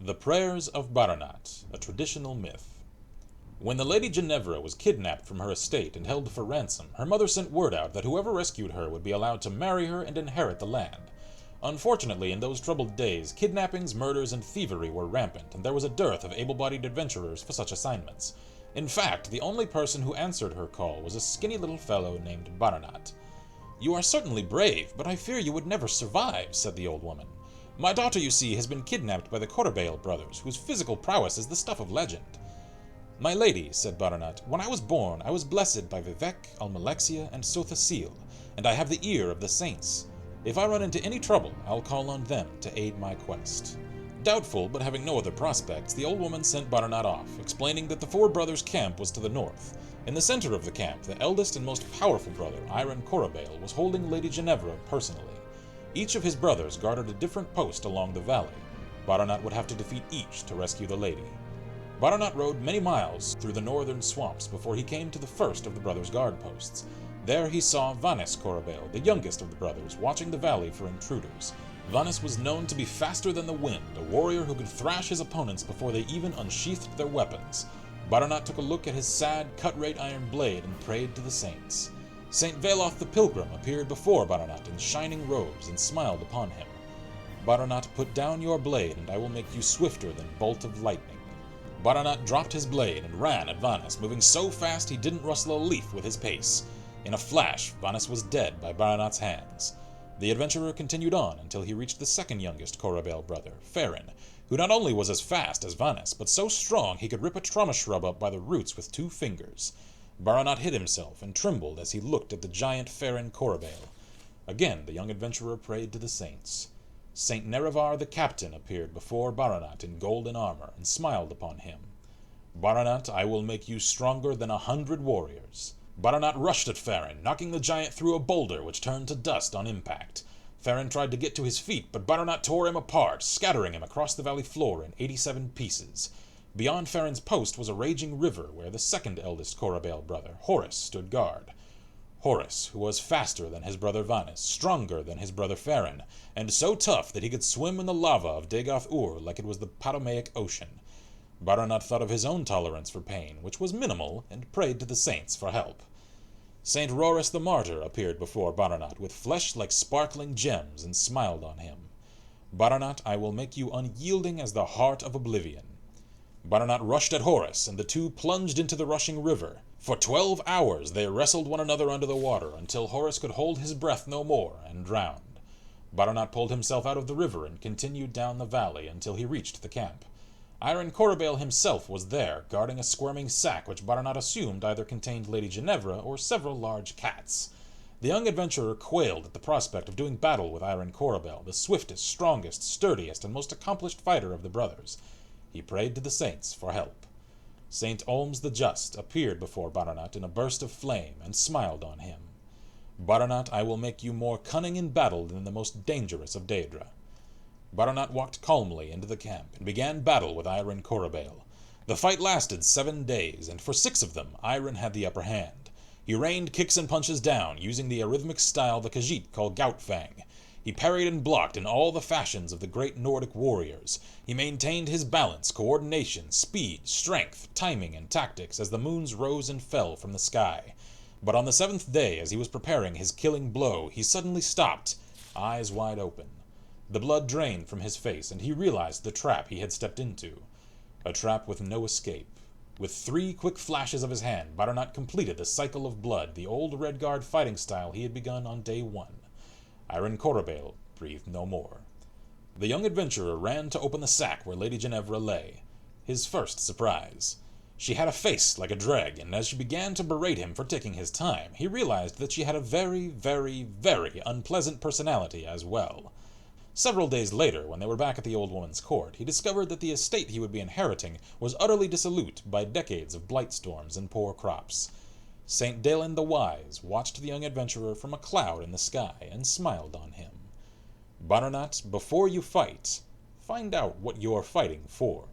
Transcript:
The Prayers of Baranat, a Traditional Myth. When the Lady Ginevra was kidnapped from her estate and held for ransom, her mother sent word out that whoever rescued her would be allowed to marry her and inherit the land. Unfortunately, in those troubled days, kidnappings, murders, and thievery were rampant, and there was a dearth of able-bodied adventurers for such assignments. In fact, the only person who answered her call was a skinny little fellow named Baranat. "You are certainly brave, but I fear you would never survive," said the old woman. "My daughter, you see, has been kidnapped by the Corabale brothers, whose physical prowess is the stuff of legend." "My lady," said Baranat, "when I was born, I was blessed by Vivek, Almalexia, and Sothasil, and I have the ear of the saints. If I run into any trouble, I'll call on them to aid my quest." Doubtful, but having no other prospects, the old woman sent Baranat off, explaining that the four brothers' camp was to the north. In the center of the camp, the eldest and most powerful brother, Iron Corabale, was holding Lady Ginevra personally. Each of his brothers guarded a different post along the valley. Baranat would have to defeat each to rescue the lady. Baranat rode many miles through the northern swamps before he came to the first of the brothers' guard posts. There he saw Vanis Corabale, the youngest of the brothers, watching the valley for intruders. Vanis was known to be faster than the wind, a warrior who could thrash his opponents before they even unsheathed their weapons. Baranat took a look at his sad, cut-rate iron blade and prayed to the saints. Saint Veloth the Pilgrim appeared before Baranat in shining robes and smiled upon him. "Baranat, put down your blade, and I will make you swifter than bolt of lightning." Baranat dropped his blade and ran at Vanis, moving so fast he didn't rustle a leaf with his pace. In a flash, Vanis was dead by Baranat's hands. The adventurer continued on until he reached the second youngest Corabale brother, Farron, who not only was as fast as Vanis, but so strong he could rip a trauma shrub up by the roots with 2 fingers. Baranat hid himself and trembled as he looked at the giant Farron Corabale. Again the young adventurer prayed to the saints. Saint Nerevar the captain appeared before Baranat in golden armor and smiled upon him. "Baranat, I will make you stronger than 100 warriors." Baranat rushed at Farron, knocking the giant through a boulder which turned to dust on impact. Farron tried to get to his feet, but Baranat tore him apart, scattering him across the valley floor in 87 pieces. Beyond Farron's post was a raging river where the second eldest Corabale brother, Horus, stood guard. Horus, who was faster than his brother Vanis, stronger than his brother Farron, and so tough that he could swim in the lava of Dagoth-Ur like it was the Ptolemaic Ocean. Baranat thought of his own tolerance for pain, which was minimal, and prayed to the saints for help. Saint Rorus the Martyr appeared before Baranat with flesh like sparkling gems and smiled on him. "Baranat, I will make you unyielding as the heart of oblivion." Baranat rushed at Horus, and the two plunged into the rushing river. For 12 hours they wrestled one another under the water until Horus could hold his breath no more and drowned. Baranat pulled himself out of the river and continued down the valley until he reached the camp. Iron Corabale himself was there, guarding a squirming sack which Baranat assumed either contained Lady Ginevra or several large cats. The young adventurer quailed at the prospect of doing battle with Iron Corabale, the swiftest, strongest, sturdiest, and most accomplished fighter of the brothers. He prayed to the saints for help. Saint Olms the Just appeared before Baranat in a burst of flame and smiled on him. "Baranat, I will make you more cunning in battle than the most dangerous of Daedra." Baranat walked calmly into the camp and began battle with Iron Corabale. The fight lasted 7 days, and for 6 of them, Iron had the upper hand. He rained kicks and punches down, using the arrhythmic style the Khajiit call Goutfang. He parried and blocked in all the fashions of the great Nordic warriors. He maintained his balance, coordination, speed, strength, timing, and tactics as the moons rose and fell from the sky. But on the 7th day, as he was preparing his killing blow, he suddenly stopped, eyes wide open. The blood drained from his face, and he realized the trap he had stepped into. A trap with no escape. With 3 quick flashes of his hand, Baranat completed the cycle of blood, the old Redguard fighting style he had begun on day 1. Iron Corabale breathed no more. The young adventurer ran to open the sack where Lady Ginevra lay. His first surprise. She had a face like a dragon, and as she began to berate him for taking his time, he realized that she had a very, very, very unpleasant personality as well. Several days later, when they were back at the old woman's court, he discovered that the estate he would be inheriting was utterly dissolute by decades of blight storms and poor crops. Saint Dalen the Wise watched the young adventurer from a cloud in the sky and smiled on him. "Baranat, before you fight, find out what you're fighting for."